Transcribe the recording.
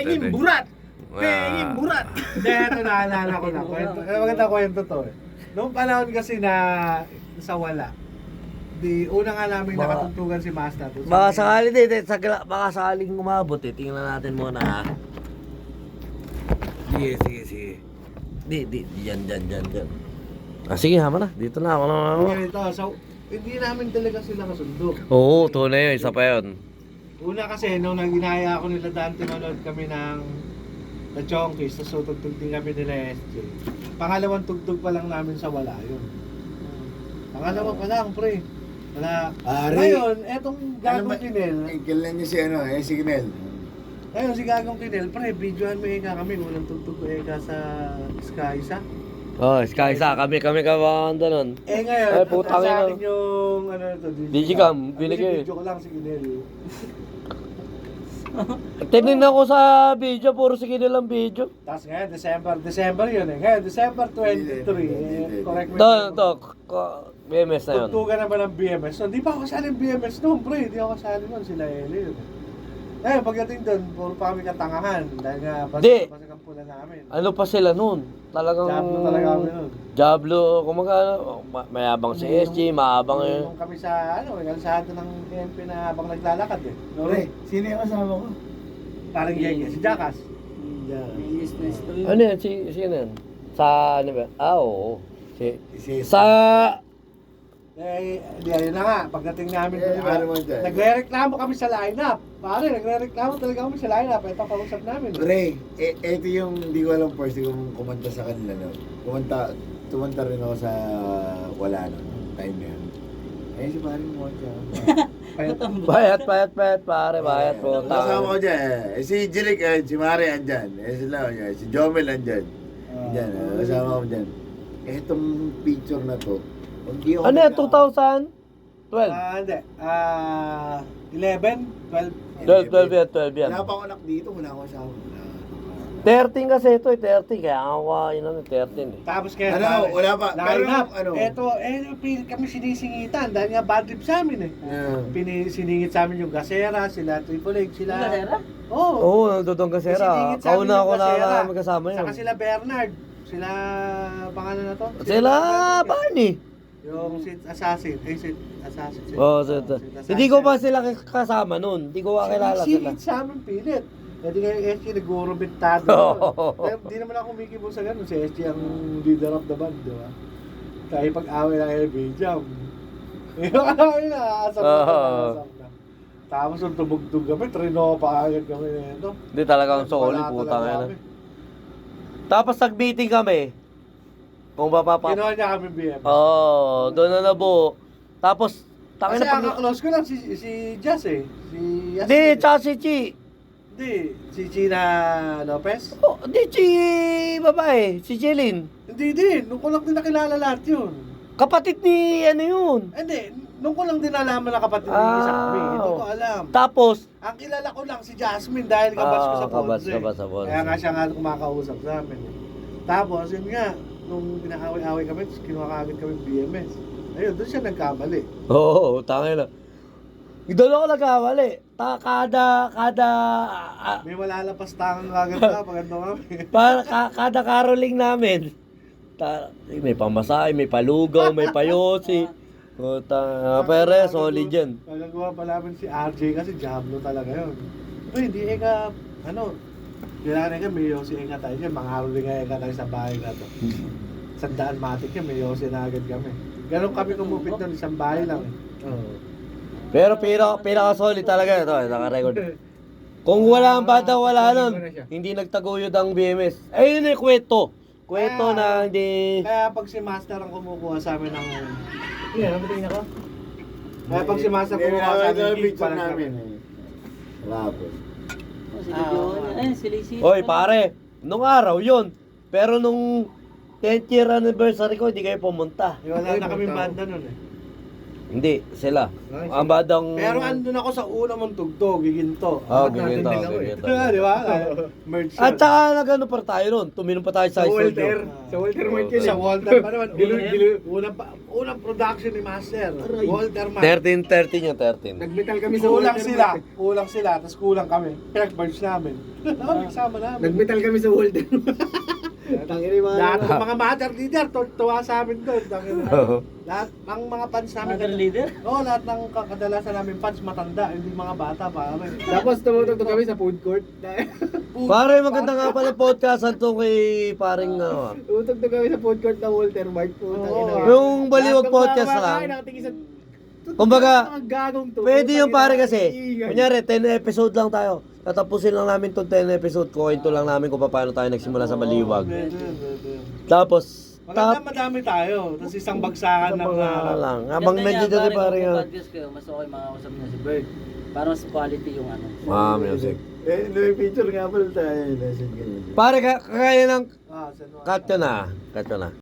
Penging burat! Penging burat! Hindi, ito naalala ko na. Maganda kwento to eh. Noong panahon kasi na sa wala, una nga namin nakatugtugan si Master. Baka sakali din, baka sakaling umabot eh. Tingnan natin muna ha. Sige. Diyan. Ah, sige, hama na. Dito na ako na. Ganito, so, hindi namin talaga sila kasundo. Oo, tunay yun. Isa pa yun. Una kasi, nung ginaya ako nila Dante, manood kami ng The Chonkies, so tugtog din kami nila SJ. Pangalawang tugtog pa lang namin sa wala yun. Pangalawa pa lang, pre. Wala. Ngayon, etong Gagong Kinel. Kailan niyo si si Kinel. Ngayon, si Gagong Kinel, pre, videohan mo eka kami. Walang tugtog ko eka sa Skysa. Oh, Skysa. Kami ka ba nun? Ngayon, ay, putang sa ina. akin yung, Digicam, binigay. Video ko lang si Kinel. Tinignan ko sa video, puro sige nilang video. Tapos ngayon, December yun eh. Ngayon, December 23, correct me. BMS na yun. Tugtugan naman ng BMS. So, di pa ako kasali ng BMS noon, pre. Di ako kasali noon, sila Eli yun. Ngayon, pagdating doon, puro pa kami katangahan. Dahil nga, Di. basag ang pula namin. Ano pa sila nun? Talagang... Diablo talaga kami noon. Diablo, kumagano, mayabang si SG, maabang yun. Nung kami sa, kalsada ng PNP na habang naglalakad eh. Pre, sino yung kasama ko? Parang gaya, si Jackass. Ano yan? Sino yan? Sa ano ba? Oo. Si Sa... Ayun na nga, pagdating namin doon, ano mo dyan? nagre-reklamo kami sa lineup. Pare, nagre-reklamo talaga kami sa lineup. Ito, kausap namin. Pre, ito yung hindi ko alam first kung kumanta sa kanila no. Tumanta rin ako sa wala no. Time yun. Si paring mo dyan. Bayat, pare, bayat po. Kasama ko dyan. Si Jilik, si Mari andyan. Sila, si Jomel andyan. Andyan, kasama ko dyan. Itong picture na to. Ano yan? 2012? Hindi. 11, 12. 12 yan. Wala pa ako anak dito, wala ako asawa. 13 kasi ito eh, 13. Kaya ako, 13 eh. Tapos kaya, Wala pa. Pero lineup. ano? Kami sinisingitan dahil nga bad trip sa amin eh. Siningit sa amin yung Gasera, sila Triple H, sila... Gasera? Oo. Oo, nandun Gasera. Siningit sa amin Kauna yung ako na Gasera. magkasama yun. Saka sila Bernard. Sila, pangalan na to? Sila Barney. Yung Sid Assassin. Sid Assassin. Oo, hindi ko pa sila kasama nun. Hindi ko kakilala sila. Siningit sa amin pilit. Hindi kayo SG nag-urobintado. Hindi naman ako kumikibo sa ganun. Si SG ang leader of the band, di ba? Kaya pag-away ng LB Jam. Yung away na, asap na. Tapos yung tumugtog kami, trino pa agad kami nito. Hindi talagang solid, putang yan. Tapos nag-meeting kami. Kung Ginawa niya kami BM. Oo, doon na nabuo. Tapos, Kasi ang close ko lang si Jazz eh. Si Yas. Hindi, tsaka si Chi. Hindi, si Gina Lopez? Oh, hindi, Chi babae. Si Jeline. Hindi din, nung ko lang din nakilala lahat yun. Kapatid ni ano yun. Hindi, nung ko lang din nalaman na kapatid ni Isa kami. Hindi ko alam. Tapos, Ang kilala ko lang si Jasmine dahil kabas ko sa Ponce. kabas sa Ponce. Kaya nga siya nga kumakausap sa amin. Tapos, yun nga, nung pinakaway-away kami, kinuha kaagad kami BMS. Ayun, doon siya nagkamali. oo, tangin na. Doon ako nagkawali. May malalapas tangang agad na pag ano kami. Kada caroling namin. May pamasahe, may palugaw, may payosi. Pero solid yan. Nagagawa pa namin si RJ kasi Diablo talaga yun. Pero hindi kailangan ka, may yosi eka tayo siya. Mangaroling nga eka tayo sa bahay na to. Sandaan matik yan, may yosi na agad kami. Ganon kami kumupit doon, isang bahay lang. Pero pinaka-solid talaga ito, naka-record. Kung wala ang bata, wala nun. Hindi nagtaguyod ang BMS. Ayun yung kwento. Kwento na hindi... Kaya pag si Master ang kumukuha sa amin ng... Nabatingin ako? Kaya pag si Master kumukuha sa amin ng gift pala namin. Rapos. Si Lacey. Oy, pare, nung araw yun. Pero nung 10th year anniversary ko, hindi kayo pumunta. Wala na kami banda nun eh. Hindi, sila. Ay, Ang bandang... Pero andun ako sa una mong tugtog, giginto. Oh, Ba't natin giginto, din ako eh? giginto. Di ba? Merge At saka nagano pa tayo nun, tuminom pa tayo sa Walter. studio. Sa Walter Mart Sa yun. Walter pa naman. Unang production ni Master. Aray. Walter man. 13 yung 13. Nagmetal kami sa Kulang Walter sila. Mart. Kulang sila. Tapos kulang kami. Pinag-merge namin. Nagsama namin. Nagmetal kami sa Walter Mart. Tangin yung mga... Lahat ng mga mother leader, tuwa sa amin doon. Lahat ng mga fans namin. Mother leader? Oo, lahat ng kadalasan namin fans matanda, hindi mga bata pa. Tapos tumutugtog kami sa food court. Pare, maganda nga pala podcast to kay paring Tumutugtog kami sa food court ng Walter Mart. Oo. Yung Baliwag podcast lang. Kumbaga, pwede yung pare kasi. Kunyari, 10 episode lang tayo. Tatapusin lang namin tong 10 episode. Kwento lang namin kung paano tayo nagsimula sa Baliwag. Tapos, Maganda madami tayo. Tapos isang bagsakan ng mga lang. Habang medyo dito pare yung nga. podcast kayo, mas okay makakausap niya si Bird. Para mas quality yung ano. Music. Eh, may picture nga pala tayo. Nasaan ka na? Pare, kaya ng Ah, San Juan. cut yun na. Cut yun na.